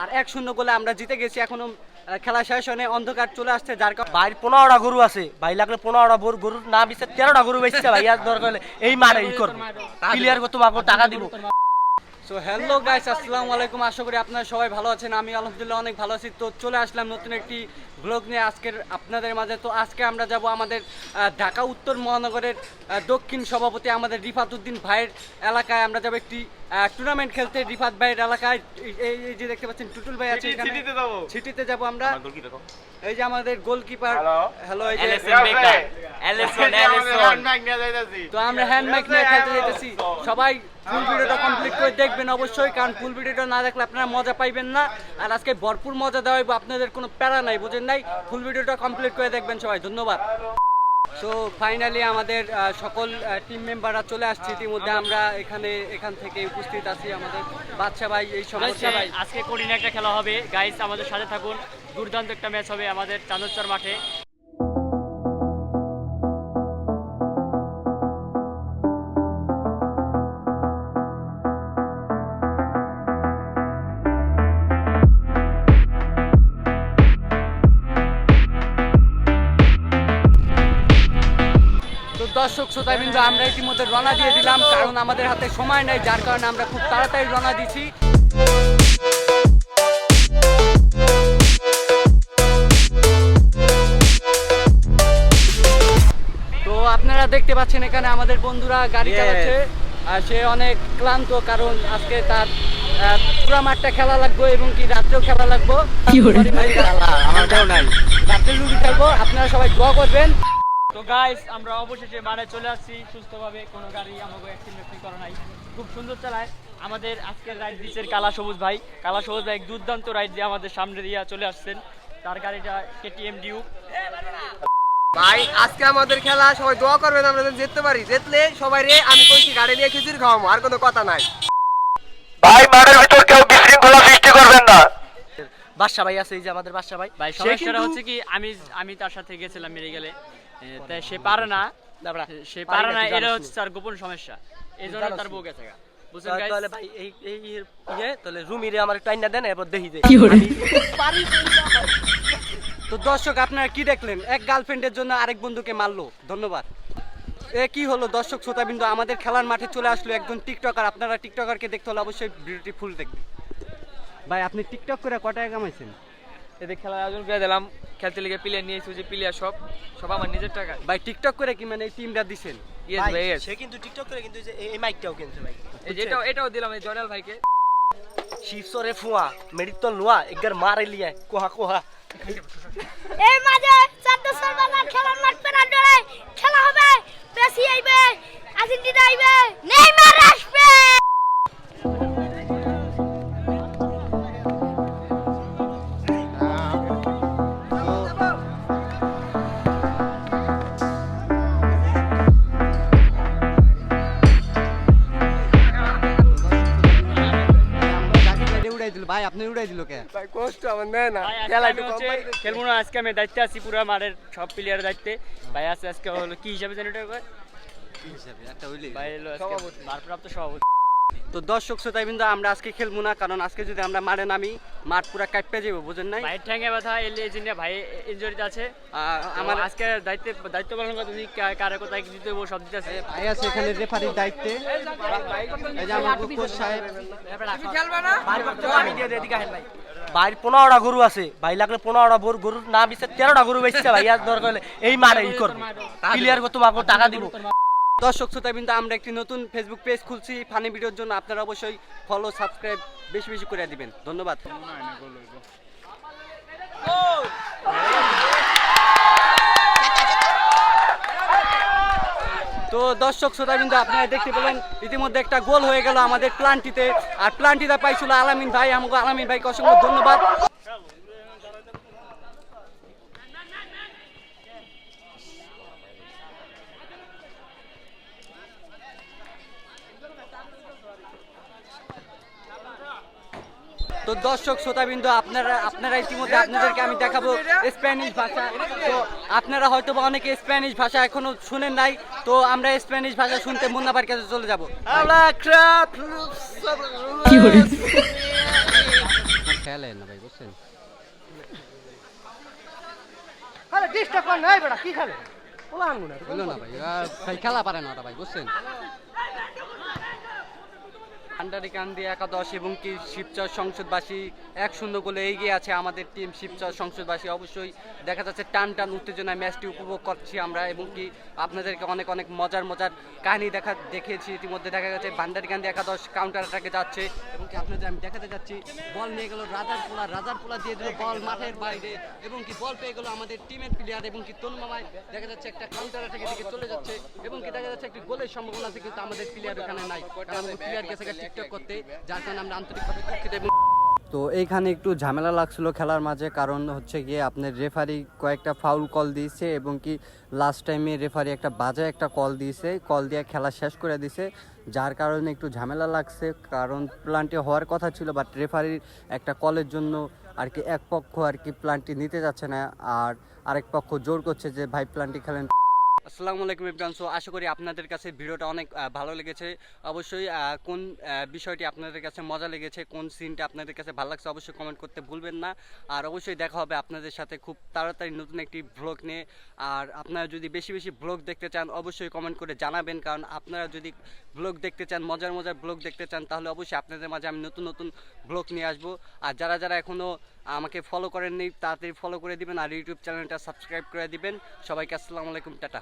আর 1-0 গোলে আমরা জিতে গেছি। এখনো খেলা শেষ হয়নি, অন্ধকার চলে আসছে, যার কারণে ভাই 15টা গরু আছে ভাই, লাগলে 15টা গরু না বেচে 13টা গরু বেচছে ভাই। আর দরকার হলে এই মারে ই করবো, ক্লিয়ার করতে তোমাকে টাকা দিব। সো হ্যালো গাইস, আসসালামু আলাইকুম। আশা করি আপনারা সবাই ভালো আছেন। আমি আলহামদুলিল্লাহ অনেক ভালো আছি। তো চলে আসলাম নতুন একটি ব্লগ নিয়ে আজকের আপনাদের মাঝে। তো আজকে আমরা যাব আমাদের ঢাকা উত্তর মহানগরের দক্ষিণ সভাপতি আমাদের রিফাত উদ্দিন ভাইয়ের এলাকায়। আমরা যাব একটি টুর্নামেন্ট খেলতে রিফাত ভাইয়ের এলাকায়। এই যে দেখতে পাচ্ছেন টুটুল ভাই আছে এখানে, ছিটিতে যাব আমরা। এই যে আমাদের গোলকিপার, হ্যালো, এই যে তো আমরা হ্যান্ড মাইক নিয়ে খেলতে যাইতেছি। সবাই ফুল ভিডিওটা কমপ্লিট করে দেখবেন অবশ্যই, কারণ ফুল ভিডিওটা না দেখলে আপনারা মজা পাইবেন না। আর আজকে ভরপুর মজা দেওয়া হইব, আপনাদের কোনো প্যারা নাই, বুঝেন নাই। ফুল ভিডিওটা কমপ্লিট করে দেখবেন সবাই, ধন্যবাদ। সো ফাইনালি আমাদের সকল টিম মেম্বাররা চলে আসছে ইতিমধ্যে। আমরা এখান থেকে উপস্থিত আছি। আমাদের বাদশা ভাই, এই সমস্যা ভাই, আজকে কঠিন একটা খেলা হবে গাইস, আমাদের সাথে থাকুন। দুর্দান্ত একটা ম্যাচ হবে আমাদের চাঁদচর মাঠে। দর্শক শ্রোতাবৃন্দ, আমরা ইতিমধ্যে রওনা দিয়ে দিলাম, কারণ আমাদের হাতে সময় নাই, যার কারণে আমরা খুব তাড়াতাড়ি রওনা দিছি। তো আপনারা দেখতে পাচ্ছেন এখানে আমাদের বন্ধুরা গাড়ি চালাচ্ছে, আর সে অনেক ক্লান্ত, কারণ আজকে তার পুরা মাঠটা খেলা লাগবে এবং কি রাত্রেও খেলা লাগবে। রাত্রে লুডু খেলবো, আপনারা সবাই দোয়া করবেন। তো গাইস, আমরা অবশেষে মাঠে চলে আসছি সুস্থভাবে, কোনো গাড়ি আমাকে অ্যাক্সিডেন্ট করা নাই, খুব সুন্দর চালায়। আমাদের আজকের রাইড দিচ্ছেন কালা সবুজ ভাই। কালা সবুজ ভাই এক দুর্দান্ত রাইড দিয়ে আমাদের সামনে দিয়ে চলে আসছেন। তার গাড়িটা কেটিএম ডিউক। ভাই আজকে আমাদের খেলা, সবাই দোয়া করবেন আমরা যেন জিততে পারি। জিতলে সবাই রে আমি কইছি গাড়ি নিয়ে খিচুড়ি খাওয়াবো, আর কোনো কথা নাই। ভাই মাঠের ভিতর কেউ বিশৃঙ্খলা সৃষ্টি করবেন না। বাদশা ভাই আছে, এই যে আমাদের বাদশা ভাই। ভাই সমস্যাটা হচ্ছে কি, আমি তার সাথে গেছিলাম মেডিকেলে, তাই সে পারে না, এটা হচ্ছে তার গোপন সমস্যা, এই জন্য তার বউ গেছে। বুঝছেন গাইস? তাহলে ভাই এই তাহলে রুমিরে আমার একটু আইনা দেন, এরপর দেখি যে তো দর্শক, আপনারা কি দেখলেন? এক গার্লফ্রেন্ডের জন্য আরেক বন্ধুকে মারলো। ধন্যবাদ। এ কি হলো দর্শক শ্রোতাবৃন্দ, আমাদের খেলার মাঠে চলে আসলো একজন টিকটকার। আপনারা টিকটকারকে দেখতে হলে অবশ্যই ভিডিওটি ফুল দেখবেন। ভাই আপনি টিকটক করে কত টাকা কামাইছেন? এদের খেলার আয়োজন করে দিলাম, খেলতে লিগে প্লেয়ার নিয়েছি, যে প্লেয়ার সব আমার নিজের টাকা। ভাই টিকটক করে কি মানে এই টিমটা দিছেন? ইয়েস ভাই, ইয়েস। সে কিন্তু টিকটক করে, কিন্তু এই মাইকটাও কিনছে ভাই। এই যে এটাও দিলাম এই জয়নাল ভাইকে। শিবসরে ফুয়া মেডিতল নোয়া একবার মারে লিয়ে কোহা কোহা। এই মাঝে চাঁদচর বাজার খেলার মাঠ পেরা ধরে খেলা হবে। মেসি আইবে, আর্জেন্টিনা আইবে, নেইমার আসবে। ভাই আপনি উড়াই দিল কে? ভাই কষ্ট আমার নেয় না, ভাই আজকে খেলা আমি একটু হচ্ছে খেলবো না, আজকে আমি দায়িত্বে আছি পুরো মাঠের সব প্লেয়ারের দায়িত্বে। ভাই আছে আজকে হলো কি হিসাবে জানি এটা ভাই? ভাই হলো আজকে ভারপ্রাপ্ত সভাপতি। তো দর্শক শ্রোতাবৃন্দ, আমরা আজকে খেলবো না, কারণ আজকে যদি আমরা মাঠে নামি মাঠ পুরা কাঁপে যাবো, বুঝেন নাই। ভাই ঠ্যাঙ্গে ব্যথা, এলে এজেন্টে ভাই ইনজুরিতে আছে। আমার আমার আজকে দায়িত্ব পালন করতে তুমি কারে কোথায় দিতে হবো সব দিতে আছে। ভাই আছে এখানে রেফারির দায়িত্বে। এই যে আমার কোচ সাহেব। আমি দিয়ে দিই, এদিকে আসেন ভাই। ভাই 15টা গরু আছে ভাই, লাগলে 15টা গরু না বেচে 13টা গরু বেচছে ভাই। আর দরকার হলে এই মারে ই করবো, ক্লিয়ার করতে তোমাকে টাকা দিব। দর্শক শ্রোতাবৃন্দ, আমরা একটি নতুন ফেসবুক পেজ খুলছি ফানি ভিডিওর জন্য। আপনারা অবশ্যই ফলো সাবস্ক্রাইব বেশি বেশি করে দিবেন, ধন্যবাদ। তো দর্শক শ্রোতাবৃন্দ, আপনারা দেখতে পেলেন ইতিমধ্যে একটা গোল হয়ে গেল আমাদের প্লান্টিতে। আর প্লান্টিতে পাইছিল আলামিন ভাই। আমাকে আলামিন ভাইকে অসংখ্য ধন্যবাদ। তো দর্শক শ্রোতাবৃন্দ, আপনারা ইতিমধ্যে আপনাদেরকে আমি দেখাবো স্প্যানিশ ভাষা। তো আপনারা হয়তো বা অনেকে স্প্যানিশ ভাষা এখনো শুনেন নাই, তো আমরা স্প্যানিশ ভাষা শুনতে মুন্নাবার কাছে চলে যাবো। খেলেন না ভাই বুঝছেন। আরে ডিস্টার্ব কর না বেটা কি খেলে ওলা আনবো না হলো না ভাই ভাই খেলা পারে না ওটা ভাই বুঝছেন। ভান্ডারিকান্দি একাদশ এবং কি শিবচর সংসদবাসী 1-0 গোলে এগিয়ে আছে আমাদের টিম শিবচর সংসদবাসী। অবশ্যই দেখা যাচ্ছে টান টান উত্তেজনায় ম্যাচটি উপভোগ করছি আমরা এবং কি আপনাদেরকে অনেক অনেক মজার মজার কাহিনী দেখিয়েছি ইতিমধ্যে। দেখা গেছে ভান্ডারিকান্দি একাদশ কাউন্টার অ্যাটাকে যাচ্ছে এবং কি আপনাদের আমি দেখাতে যাচ্ছি বল নিয়ে গেল রাজারপোলা দিয়ে দিল বল মাঠের বাইরে এবং কি বল পেয়ে গেল আমাদের টিমের প্লেয়ার এবং কি তন্ময় দেখা যাচ্ছে একটা কাউন্টার অ্যাটাকে দিকে চলে যাচ্ছে এবং কি দেখা যাচ্ছে একটি গোলের সম্ভাবনা আছে কিন্তু আমাদের প্লেয়ার ওখানে নাই, কারণ প্লেয়ার গেছে টিকটক করতে, যার কারণে আমরা আন্তরিকভাবে দুঃখিত। এবং তো এইখানে একটু ঝামেলা লাগছিল খেলার মাঝে, কারণ হচ্ছে গিয়ে আপনার রেফারি কয়েকটা ফাউল কল দিয়েছে এবং কি লাস্ট টাইমে রেফারি একটা বাজে একটা কল দিয়েছে, কল দিয়ে খেলা শেষ করে দিয়েছে, যার কারণে একটু ঝামেলা লাগছে। কারণ প্লান্টি হওয়ার কথা ছিল বাট রেফারির একটা কলের জন্য আর কি এক পক্ষ আর কি প্লান্টি নিতে যাচ্ছে না আর আরেক পক্ষ জোর করছে যে ভাই প্লান্টি খেলেন। আসসালামু আলাইকুম এভরিওয়ান। সো আশা করি আপনাদের কাছে ভিডিওটা অনেক ভালো লেগেছে। অবশ্যই কোন বিষয়টি আপনাদের কাছে মজা লেগেছে, কোন সিনটা আপনাদের কাছে ভালো লাগছে অবশ্যই কমেন্ট করতে ভুলবেন না। আর অবশ্যই দেখা হবে আপনাদের সাথে খুব তাড়াতাড়ি নতুন একটি ভ্লগ নিয়ে। আর আপনারা যদি বেশি বেশি ভ্লগ দেখতে চান অবশ্যই কমেন্ট করে জানাবেন, কারণ আপনারা যদি ভ্লগ দেখতে চান, মজার মজার ভ্লগ দেখতে চান, তাহলে অবশ্যই আপনাদের মাঝে আমি নতুন নতুন ভ্লগ নিয়ে আসবো। আর যারা যারা এখনও আমাকে ফলো করেননি তাড়াতাড়ি ফলো করে দিবেন আর ইউটিউব চ্যানেলটা সাবস্ক্রাইব করে দিবেন। সবাইকে আসসালামু আলাইকুম, টাটা।